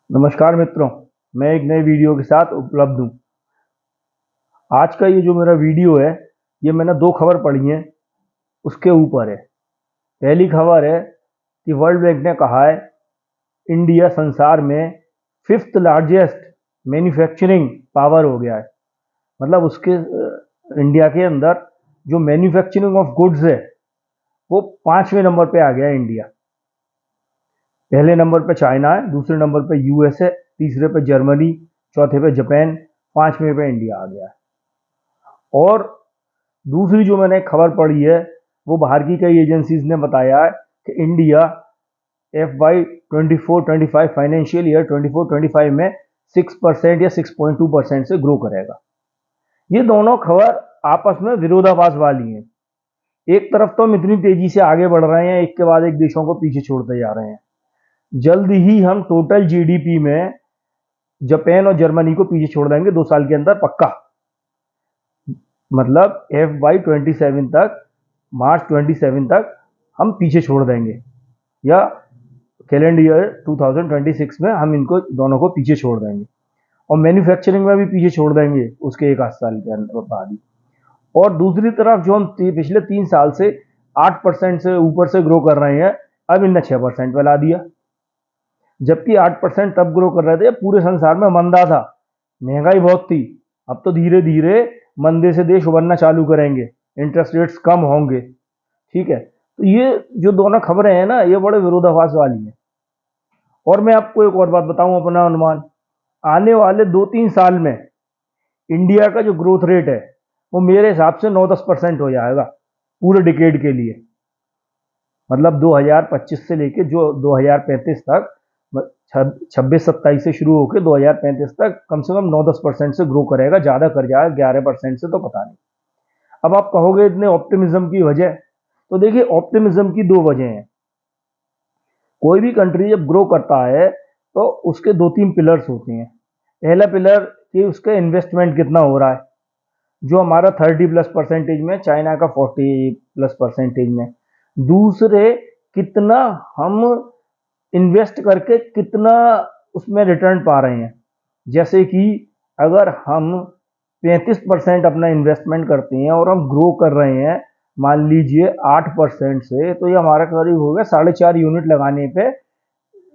नमस्कार मित्रों, मैं एक नए वीडियो के साथ उपलब्ध हूँ। आज का ये जो मेरा वीडियो है, ये मैंने दो खबर पढ़ी हैं, उसके ऊपर है। पहली खबर है कि वर्ल्ड बैंक ने कहा है इंडिया संसार में फिफ्थ लार्जेस्ट मैन्युफैक्चरिंग पावर हो गया है। मतलब उसके इंडिया के अंदर जो मैन्युफैक्चरिंग ऑफ गुड्स है वो 5वें नंबर पे आ गया है इंडिया। पहले नंबर पे चाइना है, दूसरे नंबर पे यूएस है, तीसरे पे जर्मनी, चौथे पे जापान, 5वें पे इंडिया आ गया है। और दूसरी जो मैंने खबर पढ़ी है वो बाहर की कई एजेंसीज ने बताया है कि इंडिया FY 24-25 फाइनेंशियल ईयर 24-25 में 6% या 6.2% से ग्रो करेगा। ये दोनों खबर आपस में विरोधाभास वाली हैं। एक तरफ तो हम इतनी तेजी से आगे बढ़ रहे हैं, एक के बाद एक देशों को पीछे छोड़ते जा रहे हैं। जल्द ही हम टोटल जीडीपी में जापान और जर्मनी को पीछे छोड़ देंगे 2 साल के अंदर पक्का। मतलब FY 27 तक, मार्च 27 तक हम पीछे छोड़ देंगे, या कैलेंडर ईयर 2026 में हम इनको दोनों को पीछे छोड़ देंगे। और मैन्युफैक्चरिंग में भी पीछे छोड़ देंगे उसके एक आध साल के अंदर बाद ही। और दूसरी तरफ जो हम पिछले 3 साल से 8% से ऊपर से ग्रो कर रहे हैं, अब इनने 6% पे ला दिया। जबकि 8% तब ग्रो कर रहे थे पूरे संसार में मंदा था, महंगाई बहुत थी। अब तो धीरे धीरे मंदे से देश उभरना चालू करेंगे, इंटरेस्ट रेट्स कम होंगे। ठीक है, तो ये जो दोनों खबरें हैं ना, ये बड़े विरोधाभास वाली हैं। और मैं आपको एक और बात बताऊं, अपना अनुमान, आने वाले 2-3 साल में इंडिया का जो ग्रोथ रेट है वो मेरे हिसाब से 9-10% हो जाएगा पूरे डिकेड के लिए। मतलब 2025 से लेके जो 2035 तक, 26-27 से शुरू होकर 2035 तक कम से कम 9-10% से ग्रो करेगा। ज़्यादा कर जाएगा 11% से तो पता नहीं। अब आप कहोगे इतने ऑप्टिमिज्म की वजह, तो देखिए ऑप्टिमिज्म की 2 वजह हैं। कोई भी कंट्री जब ग्रो करता है तो उसके 2-3 पिलर्स होते हैं। पहला पिलर कि उसका इन्वेस्टमेंट कितना हो रहा है, जो हमारा 30+% में, चाइना का 40+% में। दूसरे, कितना हम इन्वेस्ट करके कितना उसमें रिटर्न पा रहे हैं। जैसे कि अगर हम 35% अपना इन्वेस्टमेंट करते हैं और हम ग्रो कर रहे हैं मान लीजिए 8% से, तो ये हमारा करीब हो गया 4.5 यूनिट लगाने पे,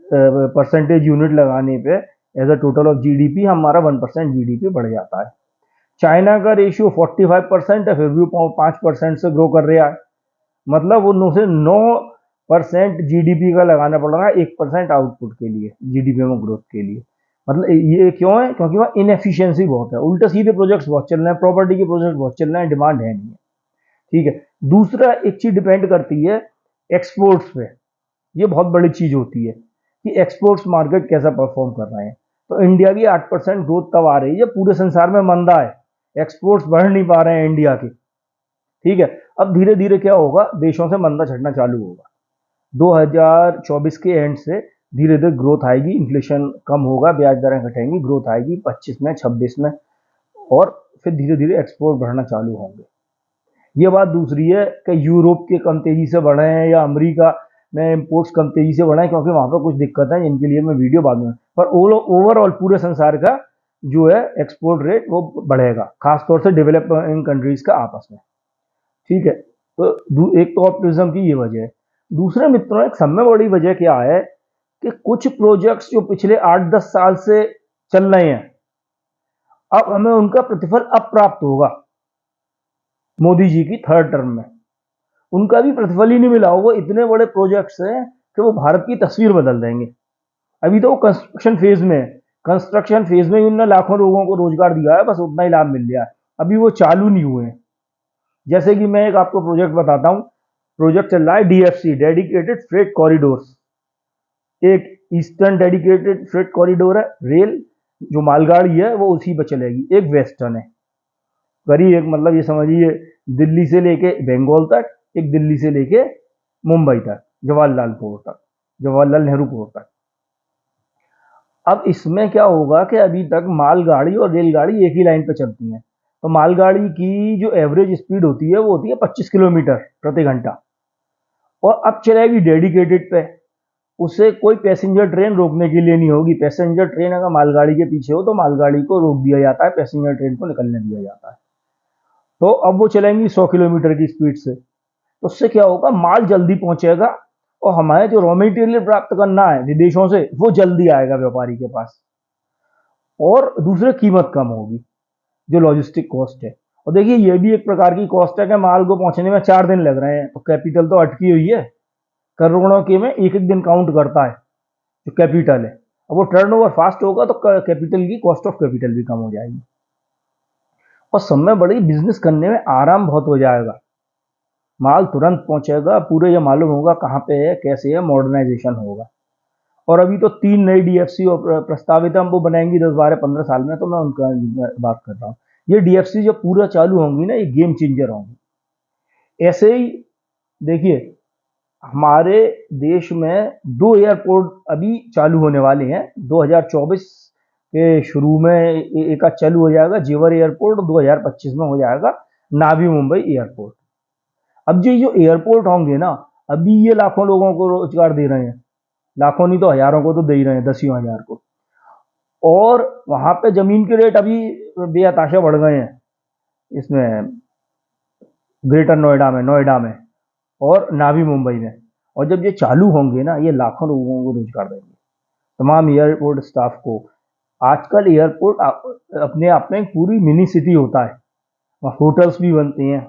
परसेंटेज यूनिट लगाने पे as a total of GDP हमारा 1% जीडीपी बढ़ जाता है। चाइना का रेशियो 45% है, फिर भी 5% से ग्रो कर रहा है। मतलब उनसे 9% जीडीपी का लगाना पड़ रहा है 1% आउटपुट के लिए, जीडीपी में ग्रोथ के लिए। मतलब ये क्यों है? क्योंकि वहाँ इनएफिशिएंसी बहुत है, उल्टे सीधे प्रोजेक्ट्स बहुत चल रहे हैं, प्रॉपर्टी के प्रोजेक्ट बहुत चल रहे हैं, डिमांड है नहीं है। ठीक है, दूसरा एक चीज डिपेंड करती है एक्सपोर्ट्स पे। ये बहुत बड़ी चीज होती है कि एक्सपोर्ट्स मार्केट कैसा परफॉर्म कर रहे हैं। तो इंडिया की 8% ग्रोथ तब आ रही है पूरे संसार में मंदा है, एक्सपोर्ट्स बढ़ नहीं पा रहे हैं इंडिया के। ठीक है, अब धीरे धीरे क्या होगा, देशों से मंदा छटना चालू होगा। 2024 के एंड से धीरे धीरे ग्रोथ आएगी, इन्फ्लेशन कम होगा, ब्याज दरें घटेंगी, ग्रोथ आएगी 25 में, 26 में, और फिर धीरे धीरे एक्सपोर्ट बढ़ना चालू होंगे। ये बात दूसरी है कि यूरोप के कम तेजी से बढ़े हैं या अमेरिका में इंपोर्ट्स कम तेजी से बढ़े हैं, क्योंकि वहां पर कुछ दिक्कत है, इनके लिए मैं वीडियो बाद में। पर ओवरऑल पूरे संसार का जो है एक्सपोर्ट रेट वो बढ़ेगा, खासतौर से डेवलपिंग कंट्रीज का आपस में। ठीक है, तो एक तो ऑप्टिमिज्म की ये वजह है। दूसरे मित्रों, एक सबसे बड़ी वजह क्या है कि कुछ प्रोजेक्ट्स जो पिछले 8-10 साल से चल रहे हैं, अब हमें उनका प्रतिफल अब प्राप्त होगा। मोदी जी की 3rd टर्म में उनका भी प्रतिफल ही नहीं मिला। वो इतने बड़े प्रोजेक्ट्स हैं कि वो भारत की तस्वीर बदल देंगे। अभी तो वो कंस्ट्रक्शन फेज में है, कंस्ट्रक्शन फेज में उन्होंने लाखों लोगों को रोजगार दिया है, बस उतना ही लाभ मिल गया है, अभी वो चालू नहीं हुए हैं। जैसे कि मैं एक आपको प्रोजेक्ट बताता हूँ, प्रोजेक्ट चल रहा है DFC, डेडिकेटेड फ्रेट कॉरिडोर्स। एक ईस्टर्न डेडिकेटेड फ्रेट कॉरिडोर है, रेल जो मालगाड़ी है वो उसी पर चलेगी। एक वेस्टर्न है, करीब एक, मतलब ये समझिए दिल्ली से लेके बंगाल तक, एक दिल्ली से लेके मुंबई तक, जवाहरलाल पोर्ट तक, जवाहरलाल नेहरू पोर्ट तक। अब इसमें क्या होगा कि अभी तक मालगाड़ी और रेलगाड़ी एक ही लाइन पे चलती हैं, तो मालगाड़ी की जो एवरेज स्पीड होती है वो होती है 25 किलोमीटर प्रति घंटा, और अब चलेगी डेडिकेटेड पे उसे कोई पैसेंजर ट्रेन रोकने के लिए नहीं होगी। पैसेंजर ट्रेन अगर मालगाड़ी के पीछे हो तो मालगाड़ी को रोक दिया जाता है, पैसेंजर ट्रेन को निकलने दिया जाता है। तो अब वो चलेंगी 100 किलोमीटर की स्पीड से, तो उससे क्या होगा, माल जल्दी पहुंचेगा और हमारे जो रॉ मटेरियल प्राप्त करना है विदेशों से वो जल्दी आएगा व्यापारी के पास, और दूसरे कीमत कम होगी, जो लॉजिस्टिक कॉस्ट है। और देखिए ये भी एक प्रकार की कॉस्ट है कि माल को पहुंचने में 4 दिन लग रहे हैं, तो कैपिटल तो अटकी हुई है। करोड़ों के में एक एक दिन काउंट करता है जो कैपिटल है। अब वो टर्नओवर फास्ट होगा तो कैपिटल की कॉस्ट ऑफ कैपिटल भी कम हो जाएगी, और समय बड़ी बिजनेस करने में आराम बहुत हो जाएगा। माल तुरंत पहुंचेगा, पूरे ये मालूम होगा कहाँ पे है, कैसे है, मॉडर्नाइजेशन होगा। और अभी तो 3 नई डीएफसी प्रस्तावित हम वो बनाएंगी 10-12-15 साल में, तो मैं उनका बात कर रहा हूँ। ये डीएफसी जब पूरा चालू होंगी ना, ये गेम चेंजर होंगी। ऐसे ही देखिए हमारे देश में 2 एयरपोर्ट अभी चालू होने वाले हैं। 2024 के शुरू में एक आध चालू हो जाएगा जेवर एयरपोर्ट, 2025 में हो जाएगा नावी मुंबई एयरपोर्ट। अब जो एयरपोर्ट होंगे ना, अभी ये लाखों लोगों को रोजगार दे रहे हैं, लाखों नहीं तो हजारों को तो दे ही रहे हैं, 10,000 को। और वहां पे जमीन के रेट अभी बेहताशा बढ़ गए हैं, इसमें ग्रेटर नोएडा में और नावी मुंबई में। और जब ये चालू होंगे ना, ये लाखों लोगों को रोजगार देंगे, तमाम एयरपोर्ट स्टाफ को। आजकल एयरपोर्ट अपने आप में एक पूरी मिनी सिटी होता है, वहाँ होटल्स भी बनते हैं,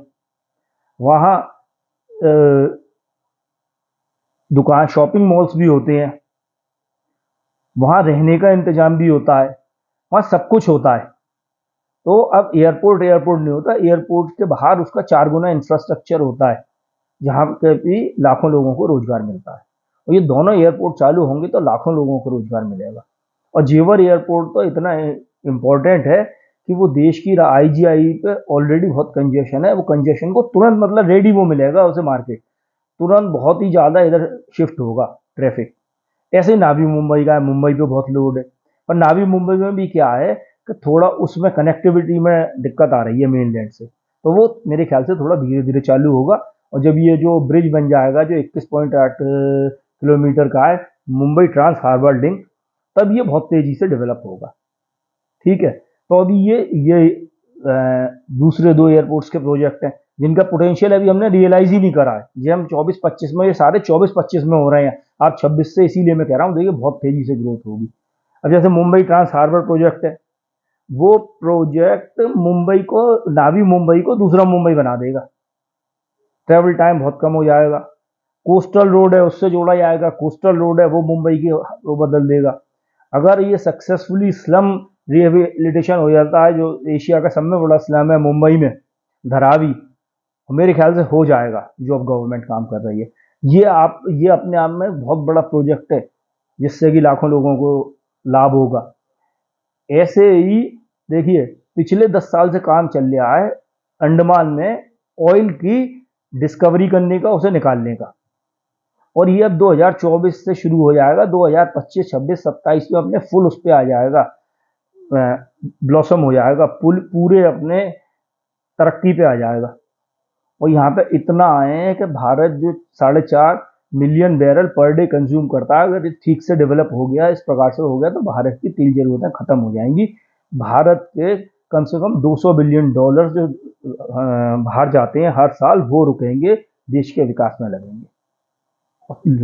वहाँ दुकान शॉपिंग मॉल्स भी होते हैं, वहाँ रहने का इंतजाम भी होता है, वहाँ सब कुछ होता है। तो अब एयरपोर्ट एयरपोर्ट नहीं होता, एयरपोर्ट के बाहर उसका 4 गुना इंफ्रास्ट्रक्चर होता है, जहाँ पे भी लाखों लोगों को रोजगार मिलता है। और ये दोनों एयरपोर्ट चालू होंगे तो लाखों लोगों को रोजगार मिलेगा। और जेवर एयरपोर्ट तो इतना इम्पोर्टेंट है कि वो देश की आईजीआई पे ऑलरेडी बहुत कंजेशन है, वो कंजेशन को तुरंत मतलब रेडी वो मिलेगा उसे मार्केट, तुरंत बहुत ही ज़्यादा इधर शिफ्ट होगा ट्रैफिक। ऐसे ही नावी मुंबई का है, मुंबई पे बहुत लोड है। पर नावी मुंबई में भी क्या है कि थोड़ा उसमें कनेक्टिविटी में दिक्कत आ रही है मेनलैंड से, तो वो मेरे ख्याल से थोड़ा धीरे धीरे चालू होगा। और जब ये जो ब्रिज बन जाएगा जो 21.8 किलोमीटर का है, मुंबई ट्रांस हार्बर लिंक, तब ये बहुत तेजी से डेवलप होगा। ठीक है, तो अभी ये दूसरे 2 एयरपोर्ट्स के प्रोजेक्ट हैं जिनका पोटेंशियल अभी हमने रियलाइज ही नहीं करा है। ये हम 24-25 में, ये सारे 24-25 में हो रहे हैं, आप 26 से, इसीलिए मैं कह रहा हूँ देखिए बहुत तेजी से ग्रोथ होगी। अब जैसे मुंबई ट्रांस हार्बर प्रोजेक्ट है, वो प्रोजेक्ट मुंबई को, नावी मुंबई को दूसरा मुंबई बना देगा, ट्रेवल टाइम बहुत कम हो जाएगा। कोस्टल रोड है उससे जोड़ा जाएगा, कोस्टल रोड है वो मुंबई की वो बदल देगा। अगर ये सक्सेसफुली स्लम रिहेबिलिटेशन हो जाता है, जो एशिया का सब में बड़ा स्लम है मुंबई में, धारावी, मेरे ख्याल से हो जाएगा, जो अब गवर्नमेंट काम कर रही है। ये अपने आप में बहुत बड़ा प्रोजेक्ट है जिससे कि लाखों लोगों को लाभ होगा। ऐसे ही देखिए पिछले 10 साल से काम चल रहा है अंडमान में ऑयल की डिस्कवरी करने का, उसे निकालने का, और ये अब 2024 से शुरू हो जाएगा, 2025, 26, 27 में अपने फुल उस पर आ जाएगा, ब्लॉसम हो जाएगा, पूरे अपने तरक्की पे आ जाएगा। और यहाँ पे इतना आए हैं कि भारत जो 4.5 million barrel per day consume करता है, अगर ठीक से डेवलप हो गया, इस प्रकार से हो गया, तो भारत की तेल जरूरतें खत्म हो जाएंगी। भारत के कम से कम $200 बिलियन जो बाहर जाते हैं हर साल, वो रुकेंगे, देश के विकास में लगेंगे।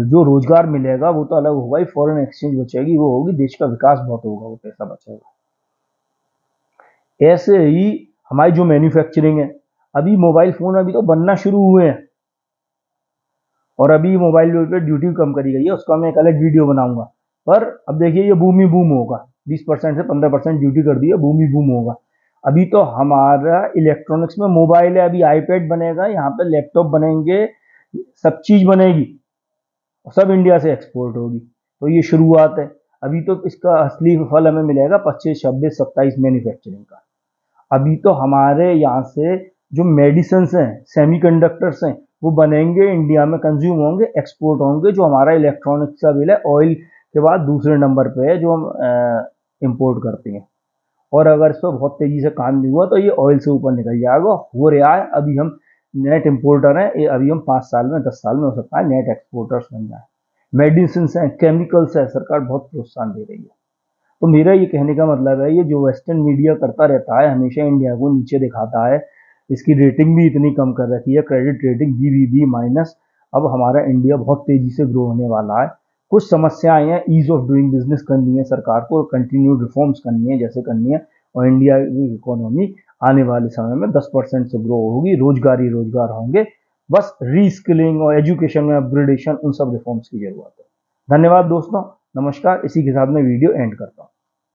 जो रोजगार मिलेगा वो तो अलग होगा ही, फॉरेन एक्सचेंज बचेगी, वो होगी, देश का विकास बहुत होगा, वो पैसा बचेगा। ऐसे ही हमारी जो मैन्युफैक्चरिंग है, अभी मोबाइल फोन अभी तो बनना शुरू हुए हैं, और अभी मोबाइल पे ड्यूटी कम करी गई है, उसका मैं एक अलग वीडियो बनाऊंगा। पर अब देखिए ये बूम ही बूम होगा, 20% से 15% ड्यूटी कर दी है, बूम ही बूम होगा। अभी तो हमारा इलेक्ट्रॉनिक्स में मोबाइल है, अभी आईपैड बनेगा, यहाँ पे लैपटॉप बनेंगे, सब चीज बनेगी, सब इंडिया से एक्सपोर्ट होगी। तो ये शुरुआत है, अभी तो इसका असली फल हमें मिलेगा 25, 26, 27 मैन्युफैक्चरिंग का। अभी तो हमारे यहाँ से जो मेडिसिन हैं, सेमीकंडक्टर्स हैं, वो बनेंगे, इंडिया में कंज्यूम होंगे, एक्सपोर्ट होंगे। जो हमारा इलेक्ट्रॉनिक्स का बिल है, ऑयल के बाद दूसरे नंबर पे है जो हम इम्पोर्ट करते हैं। और अगर इस पर बहुत तेजी से काम नहीं हुआ तो ये ऑयल से ऊपर निकल जाएगा, हो रहा है। अभी हम नेट इम्पोर्टर हैं, अभी हम 5 साल में, 10 साल में हो सकता है नेट एक्सपोर्टर्स बन जाए। मेडिसिन है, केमिकल्स है, सरकार बहुत प्रोत्साहन दे रही है। तो मेरा ये कहने का मतलब है, ये जो वेस्टर्न मीडिया करता रहता है, हमेशा इंडिया को नीचे दिखाता है, इसकी रेटिंग भी इतनी कम कर रखी है, क्रेडिट रेटिंग BBB माइनस। अब हमारा इंडिया बहुत तेजी से ग्रो होने वाला है। कुछ समस्याएं हैं, ईज ऑफ डूइंग बिजनेस करनी है सरकार को, कंटिन्यूड रिफॉर्म्स करनी है जैसे करनी है, और इंडिया की इकोनॉमी आने वाले समय में 10% से ग्रो होगी, रोजगार ही रोजगार होंगे। बस रीस्किलिंग और एजुकेशन में अपग्रेडेशन, उन सब रिफॉर्म्स की जरूरत है। धन्यवाद दोस्तों, नमस्कार। इसी के साथ मैं वीडियो एंड करता हूँ।